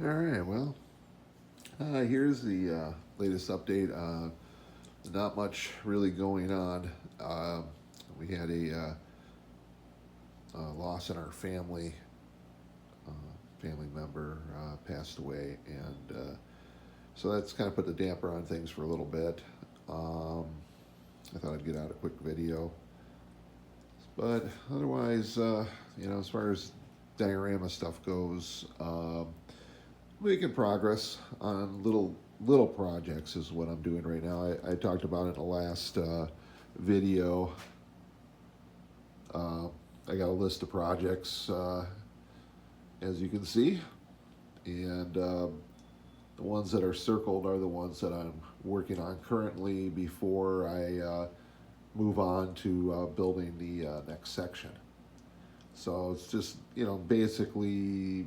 All right, well, here's the latest update. Not much really going on. We had a loss in our family. Family member passed away, and so that's kind of put the damper on things for a little bit. Um, I thought I'd get out a quick video, but otherwise, as far as diorama stuff goes, making progress on little projects is what I'm doing right now. I talked about it in the last video. Uh, I got a list of projects, as you can see, and the ones that are circled are the ones that I'm working on currently before I move on to building the next section. So it's just, basically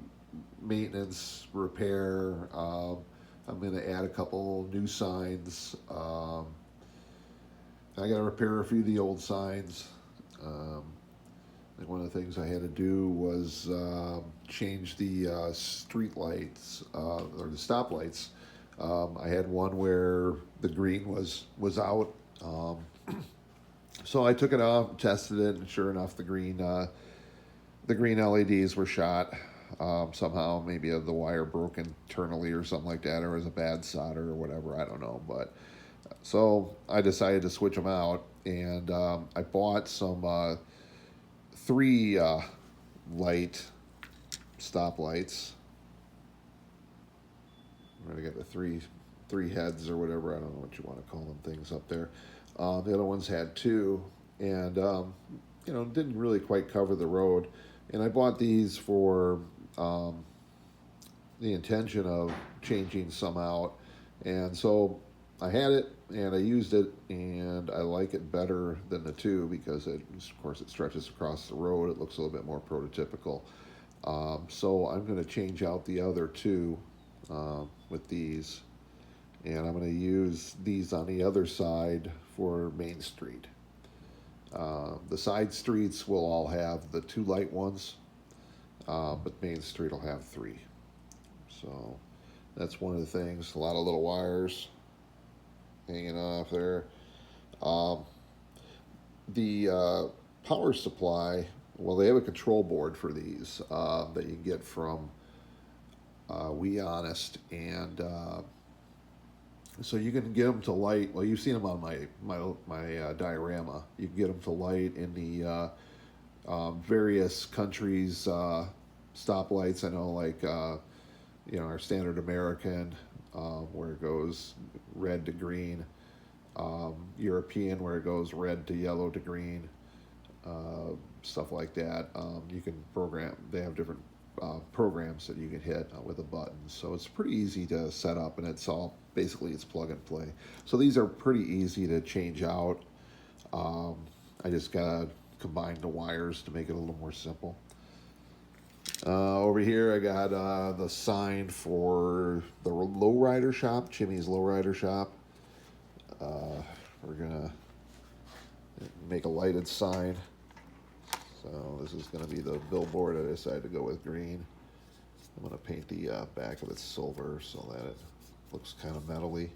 maintenance, repair. I'm going to add a couple new signs. I got to repair a few of the old signs. Um, I think one of the things I had to do was change the street lights or the stop lights. I had one where the green was out, so I took it off, tested it, and sure enough, the green LEDs were shot. Somehow, maybe the wire broke internally or something like that, or it was a bad solder or whatever. I don't know. But so I decided to switch them out, and I bought some three light stop lights. I'm gonna get the three heads or whatever. I don't know what you want to call them things up there. The other ones had two, and didn't really quite cover the road. And I bought these for um, the intention of changing some out. And so I had it and I used it, and I like it better than the two because of course, it stretches across the road. It looks a little bit more prototypical. So I'm going to change out the other two with these, and I'm going to use these on the other side for Main Street. The side streets will all have the two light ones, but Main Street will have three. So that's one of the things. A lot of little wires hanging off there. Um, the power supply, well, they have a control board for these that you can get from We Honest, and so you can get them to light. Well, you've seen them on my diorama. You can get them to light in the various countries' stoplights. I know, like our standard American, where it goes red to green. European, where it goes red to yellow to green. Stuff like that. You can program. They have different programs that you can hit with a button. So it's pretty easy to set up, and it's all basically it's plug and play. So these are pretty easy to change out. Um, I just gotta combine the wires to make it a little more simple. Over here, I got the sign for the lowrider shop, Chimmy's Lowrider Shop. We're gonna make a lighted sign. So this is going to be the billboard. I decided to go with green. I'm going to paint the back of it silver so that it looks kind of metally.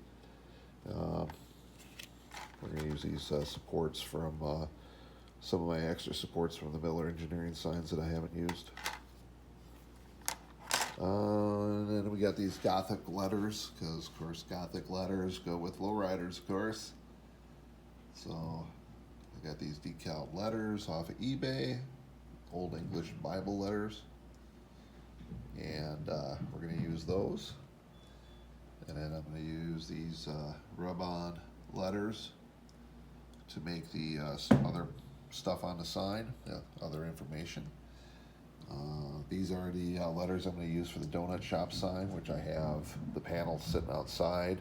Uh, we're going to use these supports from some of my extra supports from the Miller Engineering signs that I haven't used. And then we got these Gothic letters, because of course Gothic letters go with lowriders, of course. So I got these decal letters off of eBay, Old English Bible letters, and we're going to use those. And then I'm going to use these rub-on letters to make the some other stuff on the sign, other information. These are the letters I'm going to use for the donut shop sign, which I have the panels sitting outside,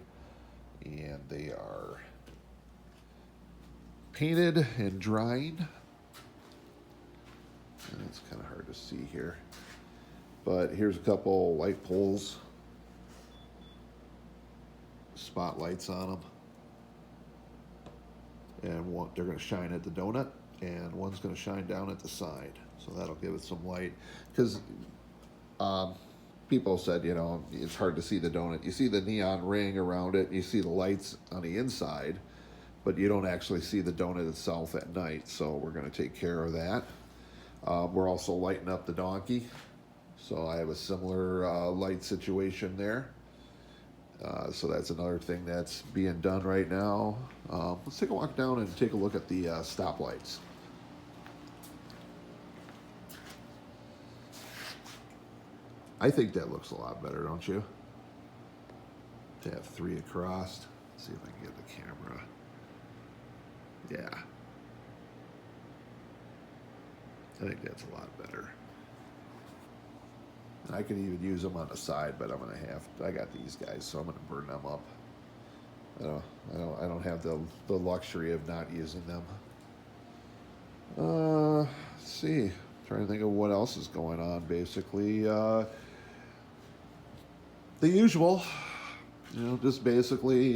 and they are painted and drying. And it's kind of hard to see here, but here's a couple light poles, spotlights on them, and they're going to shine at the donut, and one's going to shine down at the side, so that'll give it some light. Because people said, you know, it's hard to see the donut. You see the neon ring around it, you see the lights on the inside, but you don't actually see the donut itself at night. So we're going to take care of that. We're also lighting up the donkey. So I have a similar light situation there. So that's another thing that's being done right now. Let's take a walk down and take a look at the stoplights. I think that looks a lot better, don't you? To have 3 across. Let's see if I can get the camera. Yeah. I think that's a lot better. I could even use them on the side, but I got these guys, so I'm gonna burn them up. I don't have the luxury of not using them. Let's see. Trying to think of what else is going on. Basically, the usual. You know, just basically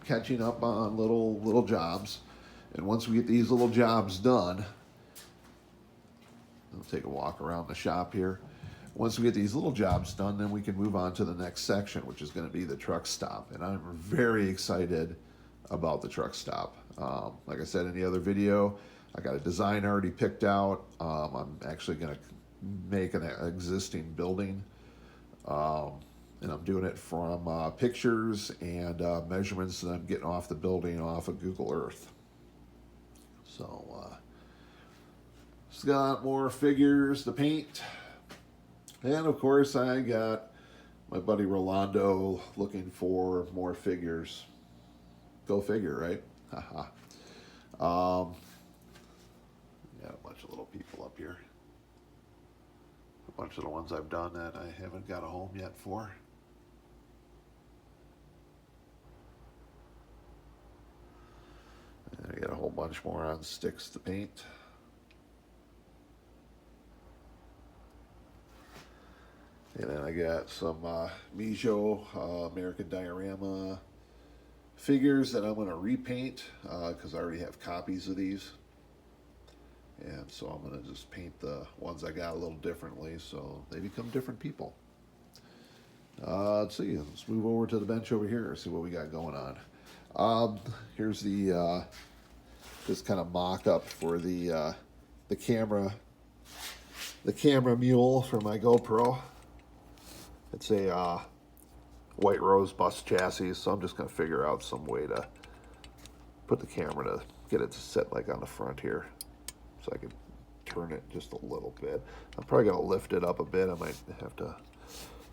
catching up on little jobs, and once we get these little jobs done, I'll take a walk around the shop here. Once we get these little jobs done, then we can move on to the next section, which is going to be the truck stop. And I'm very excited about the truck stop. Like I said in the other video, I got a design already picked out. I'm actually going to make an existing building. And I'm doing it from pictures and measurements that I'm getting off the building off of Google Earth. So, just got more figures to paint. And of course, I got my buddy Rolando looking for more figures. Go figure, right? Haha. Got a bunch of little people up here. A bunch of the ones I've done that I haven't got a home yet for. And I got a whole bunch more on sticks to paint. And then I got some Mijo American Diorama figures that I'm going to repaint because I already have copies of these. And so I'm going to just paint the ones I got a little differently so they become different people. Let's see. Let's move over to the bench over here and see what we got going on. Here's the this kind of mock-up for the camera mule for my GoPro. It's a White Rose bus chassis, so I'm just going to figure out some way to put the camera to get it to sit like on the front here, so I can turn it just a little bit. I'm probably going to lift it up a bit. I might have to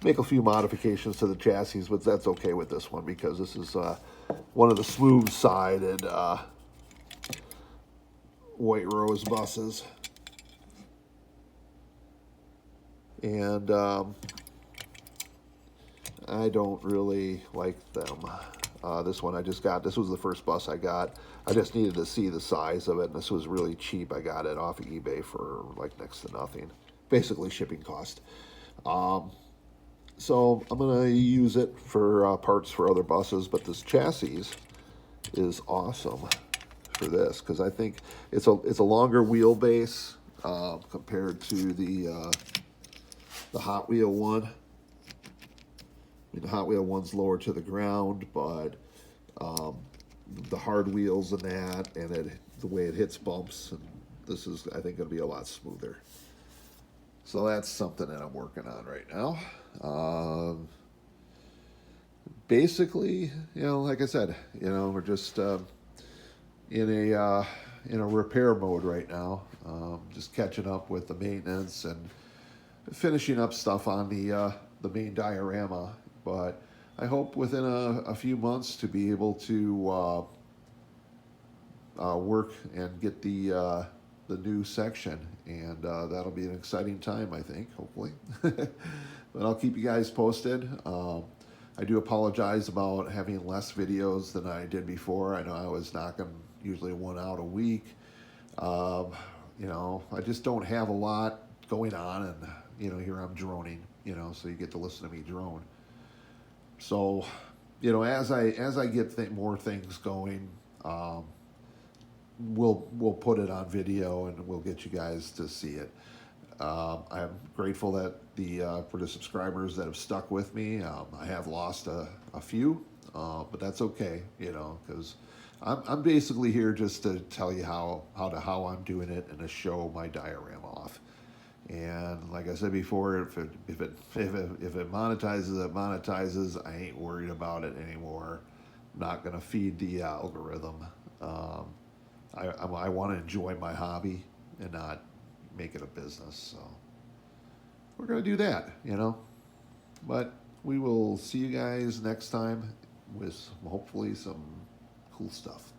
make a few modifications to the chassis, but that's okay with this one because this is one of the smooth-sided White Rose buses. And I don't really like them. This one I just got. This was the first bus I got. I just needed to see the size of it, and this was really cheap. I got it off of eBay for like next to nothing. Basically shipping cost. So I'm going to use it for parts for other buses, but this chassis is awesome for this because I think it's a longer wheelbase compared to the Hot Wheel one. The Hot Wheel one's lower to the ground, but the hard wheels and that, and the way it hits bumps, and this is, I think, going to be a lot smoother. So that's something that I'm working on right now. Basically, you know, like I said, you know, we're just in a repair mode right now, just catching up with the maintenance and finishing up stuff on the main diorama. But I hope within a few months to be able to work and get the new section, and that'll be an exciting time, I think, hopefully. But I'll keep you guys posted. I do apologize about having less videos than I did before. I know I was knocking usually one out a week. You know, I just don't have a lot going on, and you know, here I'm droning. You know, so you get to listen to me drone. So, you know, as I get more things going, we'll put it on video and we'll get you guys to see it. I'm grateful that for the subscribers that have stuck with me. I have lost a few, but that's okay, you know, because I'm basically here just to tell you how I'm doing it and to show my diorama off. And like I said before, if it monetizes, it monetizes. I ain't worried about it anymore. I'm not gonna feed the algorithm. Um, I want to enjoy my hobby and not make it a business. So we're gonna do that, you know. But we will see you guys next time with hopefully some cool stuff.